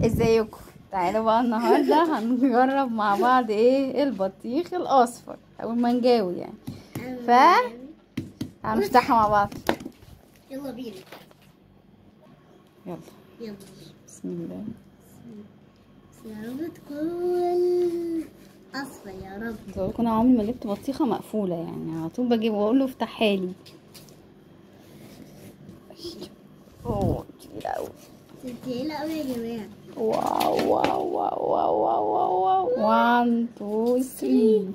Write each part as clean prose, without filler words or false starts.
ازيكم؟ تعالوا بقى النهارده هنجرب مع بعض ايه البطيخ الاصفر او المانجاوي يعني. هنفتحها مع بعض. يلا بينا. يلا بسم الله. يا رب تكون اصفر يا رب. بقول لكم انا عمري ما جبت بطيخه مقفوله، يعني على طول بجيب واقول له افتحها لي. اوه تقيله قوي، تقيلة قوي يا جماعه. واو واو واو واو واو واو 1 2 3.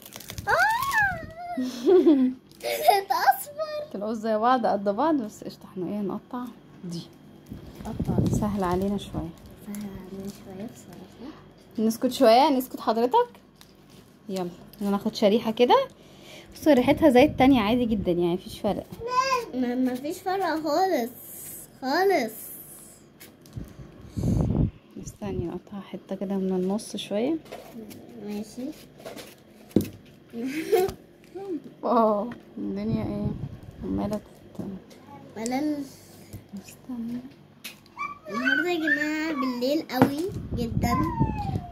طلعت اصفر. طلعوا زي بعض قد بعض، بس قشطه احنا ايه نقطع دي. سهل علينا شويه. بصراحه. نسكت شويه، نسكت حضرتك. يلا ناخد شريحه كده. بصوا ريحتها زي التانية عادي جدا، يعني مفيش فرق. ما فيش فرق خالص. استني نقطعها حته كده من النص شويه. ماشي. الدنيا ايه عماله ملل. استني. النهارده يا جماعه بالليل قوي جدا.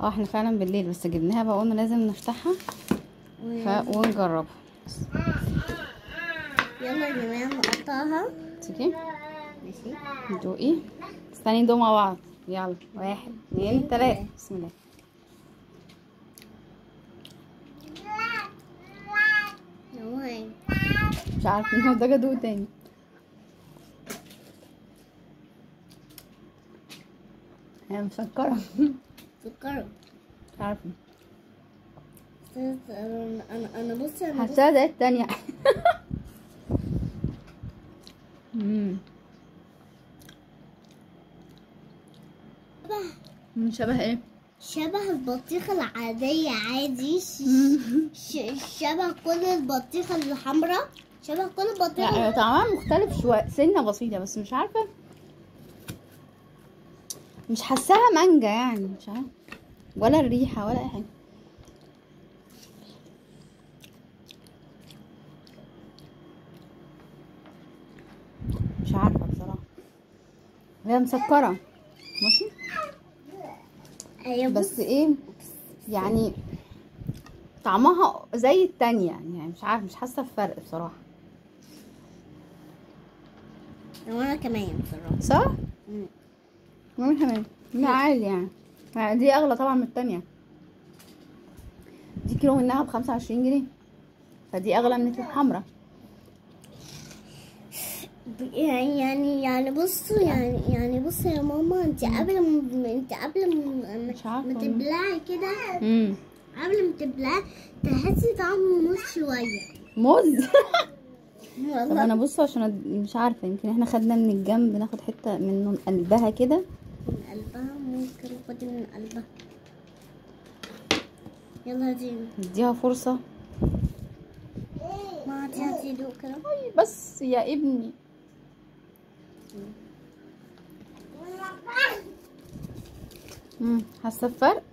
احنا فعلا بالليل، بس جبناها بقى قلنا لازم نفتحها ونجربها. يلا يا جماعه نقطعها. تيجي ماشي. ندوقي. استني ندوق مع بعض. يلا 1 2 3 بسم الله. مش عارفه محتاجه ادوق تاني. هي مسكره. سكر. مش عارفه. انا بصي حاساها زي التانية. شبه ايه؟ شبه البطيخة العادية عادي. شبه كل البطيخة الحمراء. شبه كل البطيخة. لا طعمها مختلف شوية، سنة بسيطة، بس مش عارفة، مش حاساها مانجا يعني، مش عارفة ولا الريحة ولا اي حاجة. مش عارفة بصراحة. هي مسكرة ماشي. بس ايه يعني طعمها زي التانية يعني، مش عارفة، مش حاسة بفرق بصراحة. وانا كمان بصراحة. صح؟ وانا كمان. لا عادي يعني دي اغلى طبعا من التانية. دي كيلو منها ب25 جنيه، فدي اغلى من الحمرا. يعني بصوا يعني بصوا يا ماما، انت قبل ما تبلعي كده. قبل ما تبلعي تحسي طعمه موز شويه. موز. طب انا بصوا عشان مش عارفه، يمكن احنا خدنا من الجنب، ناخد حته من قلبها كده. من قلبها ممكن خدي من قلبها. يلا اديها فرصه. ما هاتي دوق كده. بس يا ابني. حاسه بفرق.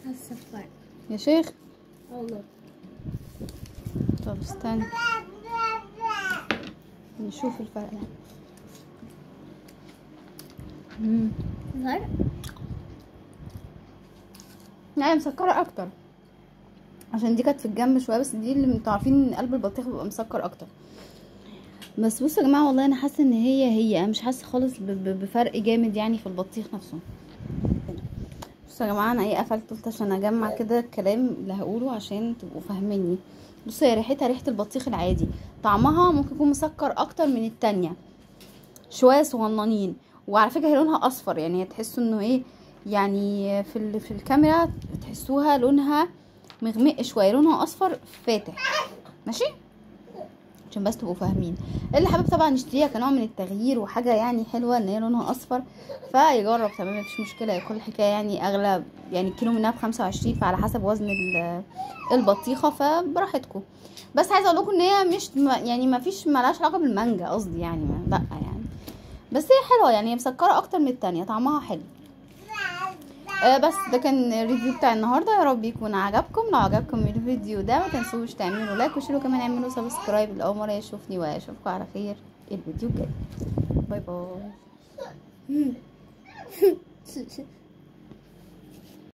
حاسه بفرق يا شيخ والله. طب استنى نشوف الفرق. فرق. لا مسكره اكتر، عشان دي كانت في الجنب شويه، بس دي اللي انتوا عارفين ان قلب البطيخ بيبقى مسكر اكتر. بس بصوا يا جماعه والله انا حاسه ان هي انا مش حاسه خالص بفرق جامد يعني في البطيخ نفسه. بصوا يا جماعه انا ايه قفلت قلت عشان اجمع كده الكلام اللي هقوله عشان تبقوا فاهميني. بصوا هي ريحتها ريحه البطيخ العادي، طعمها ممكن يكون مسكر اكتر من التانية شويه صغننين، وعلى فكره هي لونها اصفر، يعني تحسوا انه ايه يعني في الكاميرا تحسوها لونها مغمق شويه، لونها اصفر فاتح ماشي، عشان بس تبقوا فاهمين. اللي حابب طبعا يشتريها كنوع من التغيير وحاجه يعني حلوه ان هي لونها اصفر فيجرب تمام، مفيش مشكله. كل الحكايه يعني اغلى، يعني كيلو منها ب25، فعلى حسب وزن البطيخه فبراحتكم. بس عايزه اقول لكم ان هي مش يعني مفيش ملهاش علاقه بالمانجا قصدي يعني، لا يعني، بس هي حلوه يعني، هي مسكره اكتر من التانية، طعمها حلو. بس ده كان الريفيو بتاع النهارده، يا رب يكون عجبكم. لو عجبكم الفيديو ده ما تنسوش تعملوا لايك وشيروا، كمان اعملوا سبسكرايب لاول مره يشوفني، واشوفكم على خير الفيديو الجاي. باي باي.